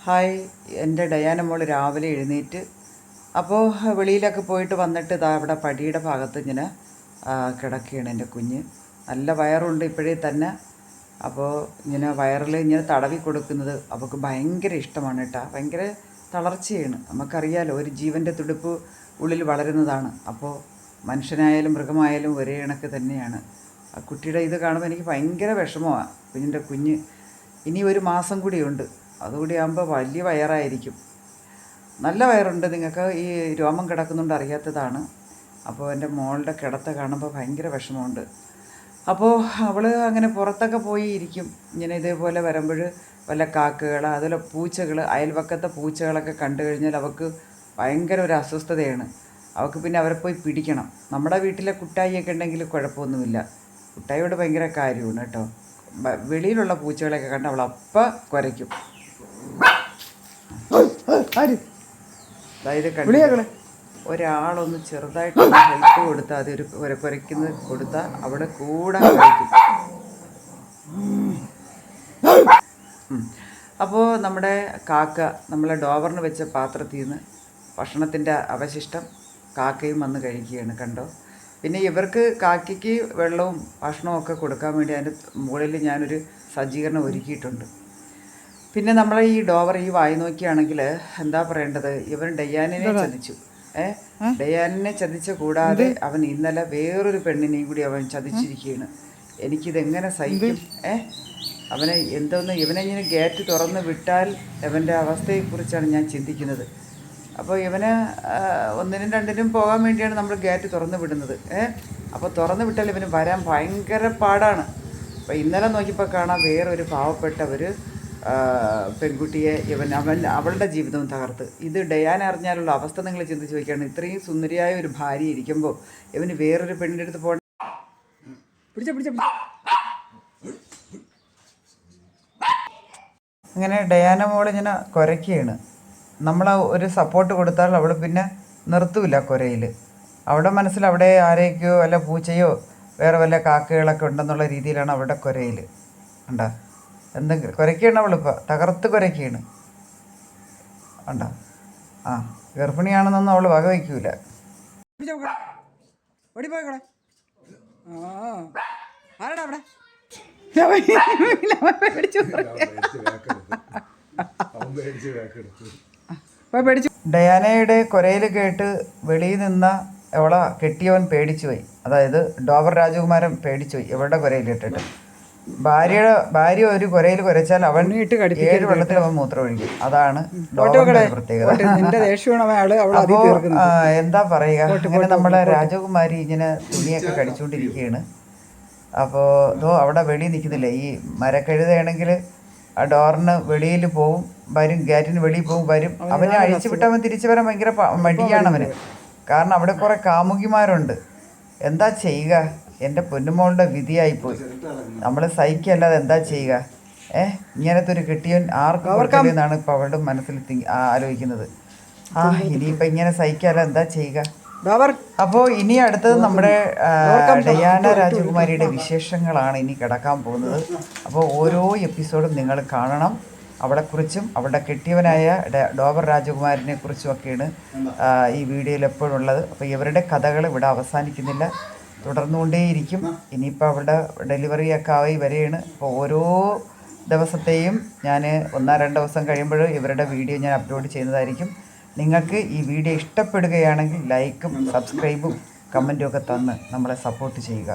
Hi, എൻ്റെ Diana മോള് രാവിലെ എഴുന്നേറ്റ് അപ്പോൾ വെളിയിലൊക്കെ പോയിട്ട് വന്നിട്ട് ഇതാ അവിടെ പടിയുടെ ഭാഗത്ത് ഇങ്ങനെ കിടക്കുകയാണ് എൻ്റെ കുഞ്ഞ്. നല്ല വയറുണ്ട് ഇപ്പോഴേ തന്നെ. അപ്പോൾ ഇങ്ങനെ വയറിൽ ഇങ്ങനെ തടവി കൊടുക്കുന്നത് അവൾക്ക് ഭയങ്കര ഇഷ്ടമാണ് കേട്ടോ. ഭയങ്കര തളർച്ചയാണ്. നമുക്കറിയാലോ, ഒരു ജീവൻ്റെ തുടിപ്പ് ഉള്ളിൽ വളരുന്നതാണ്. അപ്പോൾ മനുഷ്യനായാലും മൃഗമായാലും ഒരേ കണക്ക് തന്നെയാണ്. ആ കുട്ടിയുടെ ഇത് കാണുമ്പോൾ എനിക്ക് ഭയങ്കര വിഷമമാണ്. കുഞ്ഞ് ഇനി ഒരു മാസം കൂടിയുണ്ട്. അതുകൂടി ആകുമ്പോൾ വലിയ വയറായിരിക്കും. നല്ല വയറുണ്ട്. നിങ്ങൾക്ക് ഈ രോമം കിടക്കുന്നുണ്ട് അറിയാത്തതാണ്. അപ്പോൾ എൻ്റെ മോളുടെ കിടത്ത കാണുമ്പോൾ ഭയങ്കര വിഷമമുണ്ട്. അപ്പോൾ അവൾ അങ്ങനെ പുറത്തൊക്കെ പോയി ഇരിക്കും. ഇങ്ങനെ ഇതേപോലെ വരുമ്പോൾ വല്ല കാക്കകൾ, അതുപോലെ പൂച്ചകൾ, അയൽവക്കത്തെ പൂച്ചകളൊക്കെ കണ്ടു കഴിഞ്ഞാൽ അവൾക്ക് ഭയങ്കര ഒരു അസ്വസ്ഥതയാണ്. അവൾക്ക് പിന്നെ അവരെ പോയി പിടിക്കണം. നമ്മുടെ വീട്ടിലെ കുട്ടായിയൊക്കെ ഉണ്ടെങ്കിൽ കുഴപ്പമൊന്നുമില്ല. കുട്ടായിയോട് ഭയങ്കര കാര്യമാണ് കേട്ടോ. വെളിയിലുള്ള പൂച്ചകളെയൊക്കെ കണ്ട് അവൾ അപ്പം കുരയ്ക്കും. അതായത് ഒരാളൊന്ന് ചെറുതായിട്ട് ഹെൽപ്പ് കൊടുത്താൽ, അതൊരു കുരയ്ക്കുന്നത് കൊടുത്താൽ അവിടെ കൂടെ കുരയ്ക്കും. അപ്പോൾ നമ്മുടെ കാക്ക നമ്മളെ ഡോവറിന് വെച്ച പാത്രത്തിൽ നിന്ന് ഭക്ഷണത്തിൻ്റെ അവശിഷ്ടം കാക്കയും വന്ന് കഴിക്കുകയാണ്, കണ്ടോ. പിന്നെ ഇവർക്ക് കാക്കയ്ക്ക് വെള്ളവും ഭക്ഷണവും ഒക്കെ കൊടുക്കാൻ വേണ്ടി അതിൻ്റെ മുകളിൽ ഞാനൊരു സജ്ജീകരണം ഒരുക്കിയിട്ടുണ്ട്. പിന്നെ നമ്മൾ ഈ ഡോവർ ഈ വായി നോക്കിയാണെങ്കിൽ എന്താ പറയേണ്ടത്, ഇവൻ ഡയാനിനെ ചതിച്ചു. ഡയാനിനെ ചതിച്ച കൂടാതെ അവൻ ഇന്നലെ വേറൊരു പെണ്ണിനെയും കൂടി അവൻ ചതിച്ചിരിക്കുകയാണ്. എനിക്കിതെങ്ങനെ സഹിക്കും? അവനെ ഇവനെ ഇങ്ങനെ ഗേറ്റ് തുറന്ന് വിട്ടാൽ അവൻ്റെ അവസ്ഥയെക്കുറിച്ചാണ് ഞാൻ ചിന്തിക്കുന്നത്. അപ്പോൾ ഇവന് ഒന്നിനും രണ്ടിനും പോകാൻ വേണ്ടിയാണ് നമ്മൾ ഗേറ്റ് തുറന്ന് വിടുന്നത്. അപ്പോൾ തുറന്ന് വിട്ടാൽ ഇവന് വരാൻ ഭയങ്കര പാടാണ്. അപ്പോൾ ഇന്നലെ നോക്കിയപ്പോൾ കാണാം വേറൊരു പാവപ്പെട്ട ഒരു പെൺകുട്ടിയെ അവളുടെ ജീവിതവും തകർത്ത്. ഇത് ഡയാന അറിഞ്ഞാലുള്ള അവസ്ഥ നിങ്ങൾ ചിന്തിച്ച് വയ്ക്കുകയാണ്. ഇത്രയും സുന്ദരിയായ ഒരു ഭാര്യ ഇരിക്കുമ്പോൾ ഇവന് വേറൊരു പെണ്ണിൻ്റെ അടുത്ത് പോകണം. അങ്ങനെ ഡയാന മോളിങ്ങനെ കുരയ്ക്കുകയാണ്. നമ്മൾ ഒരു സപ്പോർട്ട് കൊടുത്താൽ അവൾ പിന്നെ നിർത്തൂല കുരയിൽ. അവിടെ മനസ്സിൽ അവിടെ ആരെയൊക്കെയോ വല്ല പൂച്ചയോ വേറെ വല്ല കാക്കകളൊക്കെ ഉണ്ടെന്നുള്ള രീതിയിലാണ് അവിടെ കുരയിൽ. ഉണ്ടോ, എന്തെങ്കിലും കുരയ്ക്കുകയാണ് അവളിപ്പോൾ, തകർത്ത് കുരയ്ക്കുകയാണ്. ഉണ്ടോ, ഗർഭിണിയാണെന്നൊന്നും അവൾ വക വയ്ക്കൂല. ഡയാനയുടെ കുരയിൽ കേട്ട് വെളിയിൽ നിന്ന അവളെ കെട്ടിയവൻ പേടിച്ചു പോയി. അതായത് ഡോവർ രാജകുമാരൻ പേടിച്ചു പോയി ഇവളുടെ കുരയിൽ ഇട്ടിട്ട്. ഭാര്യ ഒരു കുരയിൽ കുരച്ചാൽ അവൻ 7 വെള്ളത്തിൽ അവൻ മൂത്രം ഒഴിക്കും. അതാണ് ഡോവറിന്റെ പ്രത്യേകത. അപ്പോൾ എന്താ പറയുക, ഇങ്ങനെ നമ്മളെ രാജകുമാരി ഇങ്ങനെ തുണിയൊക്കെ കടിച്ചുകൊണ്ടിരിക്കുകയാണ്. അപ്പോൾ അവിടെ വെളിയിൽ നിൽക്കുന്നില്ല. ഈ മരക്കഴുതയാണെങ്കിൽ ആ ഡോറിന് വെളിയിൽ പോവും, വരും, ഗേറ്റിന് വെളിയിൽ പോവും, വരും. അവനെ അഴിച്ചു വിട്ട് അവൻ തിരിച്ചു വരാൻ ഭയങ്കര മടിയാണ് അവന്. കാരണം അവിടെ കുറേ കാമുകിമാരുണ്ട്. എന്താ ചെയ്യുക, എൻ്റെ പൊന്നുമോളുടെ വിധിയായിപ്പോയി. നമ്മൾ സഹിക്കല്ലാതെ എന്താ ചെയ്യുക? ഇങ്ങനത്തെ ഒരു കെട്ടിയവൻ ആർക്കും കൊടുക്കില്ലെന്നാണ് ഇപ്പോൾ അവളുടെ മനസ്സിൽ ആലോചിക്കുന്നത്. ഇനിയിപ്പോൾ ഇങ്ങനെ സഹിക്കല്ല എന്താ ചെയ്യുക? അപ്പോൾ ഇനി അടുത്തത് നമ്മുടെ ഡയാന രാജകുമാരിയുടെ വിശേഷങ്ങളാണ് ഇനി കിടക്കാൻ പോകുന്നത്. അപ്പോൾ ഓരോ എപ്പിസോഡും നിങ്ങൾ കാണണം. അവളെക്കുറിച്ചും അവളുടെ കെട്ടിയവനായ ഡോവർ രാജകുമാരനെ കുറിച്ചുമൊക്കെയാണ് ഈ വീഡിയോയിൽ എപ്പോഴും ഉള്ളത്. അപ്പോൾ ഇവരുടെ കഥകൾ ഇവിടെ അവസാനിക്കുന്നില്ല, തുടർന്നുകൊണ്ടേയിരിക്കും. ഇനിയിപ്പോൾ അവളുടെ ഡെലിവറിയൊക്കെ ആയി വരികയാണ്. അപ്പോൾ ഓരോ ദിവസത്തെയും ഞാൻ 1-2 ദിവസം കഴിയുമ്പോൾ ഇവരുടെ വീഡിയോ ഞാൻ അപ്ലോഡ് ചെയ്യുന്നതായിരിക്കും. നിങ്ങൾക്ക് ഈ വീഡിയോ ഇഷ്ടപ്പെടുകയാണെങ്കിൽ ലൈക്കും സബ്സ്ക്രൈബും കമൻറ്റും ഒക്കെ തന്ന് നമ്മളെ സപ്പോർട്ട് ചെയ്യുക.